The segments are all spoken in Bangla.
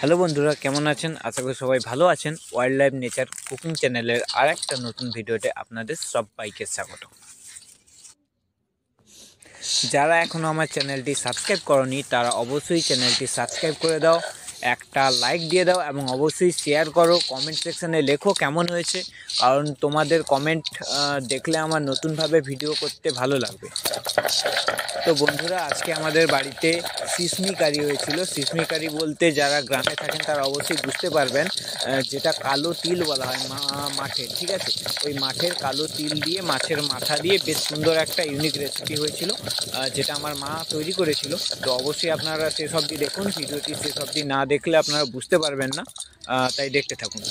হ্যালো বন্ধুরা, কেমন আছেন? আশা করি সবাই ভালো আছেন। ওয়াইল্ড লাইফ নেচার কুকিং চ্যানেলের আর একটা নতুন ভিডিওতে আপনাদের সবাইকে স্বাগত। যারা এখনও আমার চ্যানেলটি সাবস্ক্রাইব করনি তারা অবশ্যই চ্যানেলটি সাবস্ক্রাইব করে দাও, একটা লাইক দিয়ে দাও এবং অবশ্যই শেয়ার করো। কমেন্ট সেকশানে লেখো কেমন হয়েছে, কারণ তোমাদের কমেন্ট দেখলে আমার নতুনভাবে ভিডিও করতে ভালো লাগবে। তো বন্ধুরা, আজকে আমাদের বাড়িতে সিসমি কারি হয়েছিল। সিসমি কারি বলতে যারা গ্রামে থাকেন তারা অবশ্যই বুঝতে পারবেন, যেটা কালো তিল বলা হয় মাঠের, ঠিক আছে? ওই মাঠের কালো তিল দিয়ে মাছের মাথা দিয়ে বেশ সুন্দর একটা ইউনিক রেসিপি হয়েছিল, যেটা আমার মা তৈরি করেছিল। তো অবশ্যই আপনারা শেষ অবধি দেখুন, ভিডিওটি শেষ অবধি না দেখলে আপনারা বুঝতে পারবেন না, তাই দেখতে থাকুন।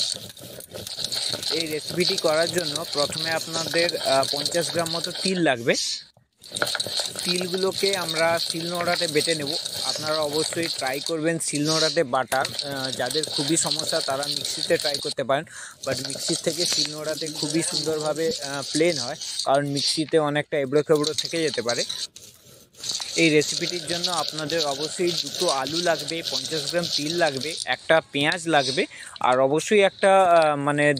এই রেসিপিটি করার জন্য প্রথমে আপনাদের 50 গ্রাম মতো তিল লাগবে। তিলগুলোকে আমরা শিলনোড়াতে বেটে নেব। আপনারা অবশ্যই ট্রাই করবেন শিলনোড়াতে বাটার। যাদের খুবই সমস্যা তারা মিক্সিতে ট্রাই করতে পারেন, বাট মিক্সির থেকে শিলনোড়াতে খুবই সুন্দরভাবে প্লেন হয়, কারণ মিক্সিতে অনেকটা এবড়ো খেবড়ো থেকে যেতে পারে। এই রেসিপিটির জন্য আপনাদের অবশ্যই 2টো আলু লাগবে, 50 গ্রাম তিল লাগবে, একটা পেঁয়াজ লাগবে, আর অবশ্যই একটা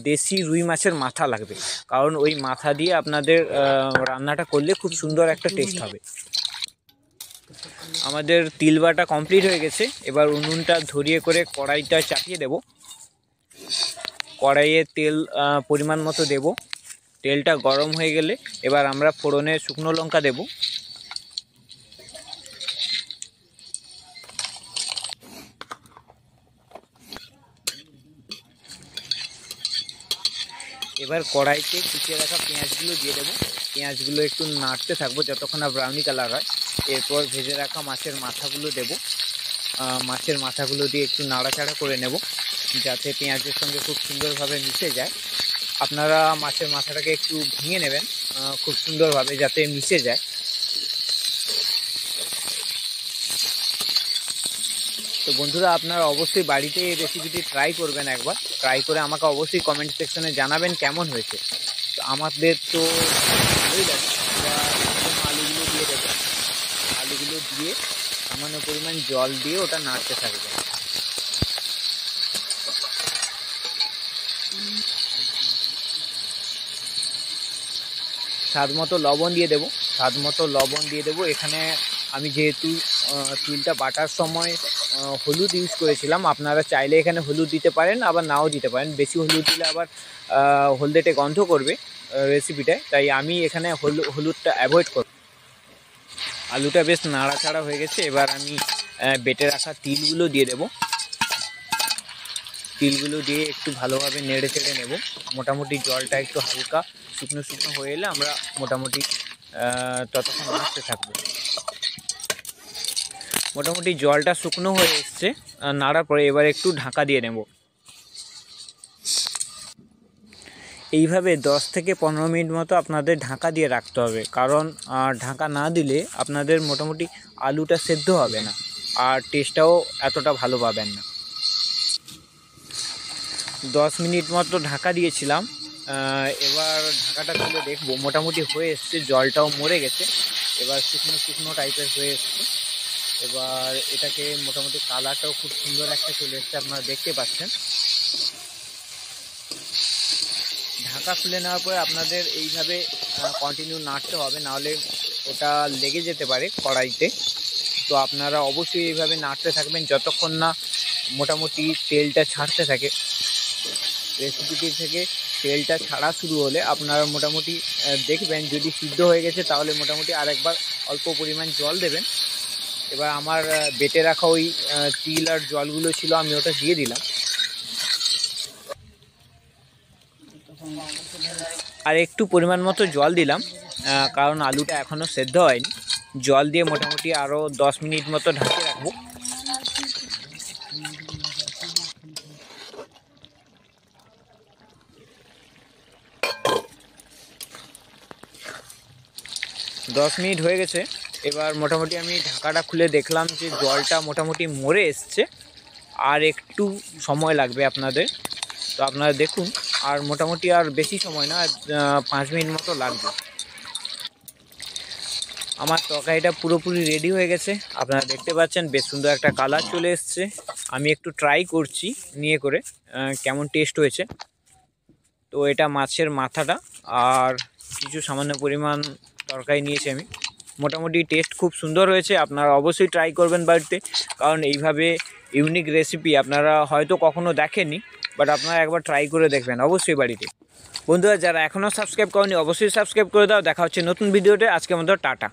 দেশি রুই মাছের মাথা লাগবে, কারণ ওই মাথা দিয়ে আপনাদের রান্নাটা করলে খুব সুন্দর একটা টেস্ট হবে। আমাদের তিল বাটা কমপ্লিট হয়ে গেছে। এবার উনুনটা ধরিয়ে করে কড়াইটা চাপিয়ে দেব। কড়াইয়ে তেল পরিমাণ মতো দেব। তেলটা গরম হয়ে গেলে এবার আমরা ফোড়নে শুকনো লঙ্কা দেব। এবার কড়াইতে কুচিয়ে রাখা পেঁয়াজগুলো দিয়ে দেবো। পেঁয়াজগুলো একটু নাড়তে থাকবো যতক্ষণ না ব্রাউনি কালার হয়। এরপর ভেজে রাখা মাছের মাথাগুলো দেব। মাছের মাথাগুলো দিয়ে একটু নাড়াচাড়া করে নেব, যাতে পেঁয়াজের সঙ্গে খুব সুন্দরভাবে মিশে যায়। আপনারা মাছের মাথাটাকে একটু ভেঙে নেবেন খুব সুন্দরভাবে, যাতে মিশে যায়। তো বন্ধুরা, আপনারা অবশ্যই বাড়িতে এই রেসিপিটি ট্রাই করবেন। একবার ট্রাই করে আমাকে অবশ্যই কমেন্ট সেকশনে জানাবেন কেমন হয়েছে। তো আমাদের তো ভালোই লাগে। আলুগুলো দিয়ে দেবো। আলুগুলো দিয়ে সামান্য পরিমাণ জল দিয়ে ওটা নাড়তে থাকবে। স্বাদ মতো লবণ দিয়ে দেবো। স্বাদ মতো লবণ দিয়ে দেবো। এখানে আমি যেহেতু তিলটা বাটার সময় হলুদ ইউজ করেছিলাম, আপনারা চাইলে এখানে হলুদ দিতে পারেন, আবার নাও দিতে পারেন। বেশি হলুদ দিলে আবার হলদেটে গন্ধ করবে রেসিপিটায়, তাই আমি এখানে হলুদটা অ্যাভয়েড করব। আলুটা বেশ নাড়াচাড়া হয়ে গেছে। এবার আমি বেটে রাখা তিলগুলো দিয়ে দেব। তিলগুলো দিয়ে একটু ভালোভাবে নেড়ে চেড়ে নেব। মোটামুটি জলটা একটু হালকা শুকনো শুকনো হয়ে এলে আমরা মোটামুটি ততক্ষণ নাড়তে থাকবো। মোটামুটি জলটা শুকনো হয়ে এসছে নাড়ার পরে এবার একটু ঢাকা দিয়ে নেব। এইভাবে 10 থেকে 15 মিনিট মতো আপনাদের ঢাকা দিয়ে রাখতে হবে, কারণ ঢাকা না দিলে আপনাদের মোটামুটি আলুটা সেদ্ধ হবে না, আর টেস্টটাও এতটা ভালো পাবেন না। 10 মিনিট মতো ঢাকা দিয়েছিলাম। এবার ঢাকাটা খুলে দেখবো, মোটামুটি হয়ে এসছে, জলটাও মরে গেছে। এবার শুকনো শুকনো টাইপের হয়ে এসছে। এবার এটাকে মোটামুটি কালারটাও খুব সুন্দর একটা চলে এসছে, আপনারা দেখতে পাচ্ছেন। ঢাকা খুলে নেওয়ার পরে আপনাদের এইভাবে কন্টিনিউ নাড়তে হবে, নাহলে ওটা লেগে যেতে পারে কড়াইতে। তো আপনারা অবশ্যই এইভাবে নাড়তে থাকবেন যতক্ষণ না মোটামুটি তেলটা ছাড়তে থাকে। রেসিপিটি থেকে তেলটা ছাড়া শুরু হলে আপনারা মোটামুটি দেখবেন, যদি সিদ্ধ হয়ে গেছে তাহলে মোটামুটি আরেকবার অল্প পরিমাণ জল দেবেন। এবার আমার বেটে রাখা ওই তিল আর জলগুলো ছিল, আমি ওটা দিয়ে দিলাম। আর একটু পরিমাণ মতো জল দিলাম, কারণ আলুটা এখনও সেদ্ধ হয়নি। জল দিয়ে মোটামুটি আরও 10 মিনিট মতো ঢাকে রাখবো। দশ মিনিট হয়ে গেছে। এবার মোটামুটি আমি ঢাকাটা খুলে দেখলাম যে জলটা মোটামুটি মরে এসছে। আর একটু সময় লাগবে আপনাদের, তো আপনারা দেখুন। আর মোটামুটি আর বেশি সময় না, 5 মিনিট মতো লাগবে। আমার তরকারিটা পুরোপুরি রেডি হয়ে গেছে। আপনারা দেখতে পাচ্ছেন বেশ সুন্দর একটা কালার চলে এসছে। আমি একটু ট্রাই করছি নিয়ে করে কেমন টেস্ট হয়েছে। তো এটা মাছের মাথাটা আর কিছু সামান্য পরিমাণ তরকারি নিয়েছি আমি। মোটামুটি টেস্ট খুব সুন্দর হয়েছে, আপনারা অবশ্যই ট্রাই করবেন বাড়িতে, কারণ এইভাবে ইউনিক রেসিপি আপনারা হয়তো কখনো দেখেননি, বাট আপনারা একবার ট্রাই করে দেখবেন অবশ্যই বাড়িতে। বন্ধুরা যারা এখনও সাবস্ক্রাইব করেনি অবশ্যই সাবস্ক্রাইব করে দাও। দেখা হচ্ছে নতুন ভিডিওতে, আজকের মতো টাটা।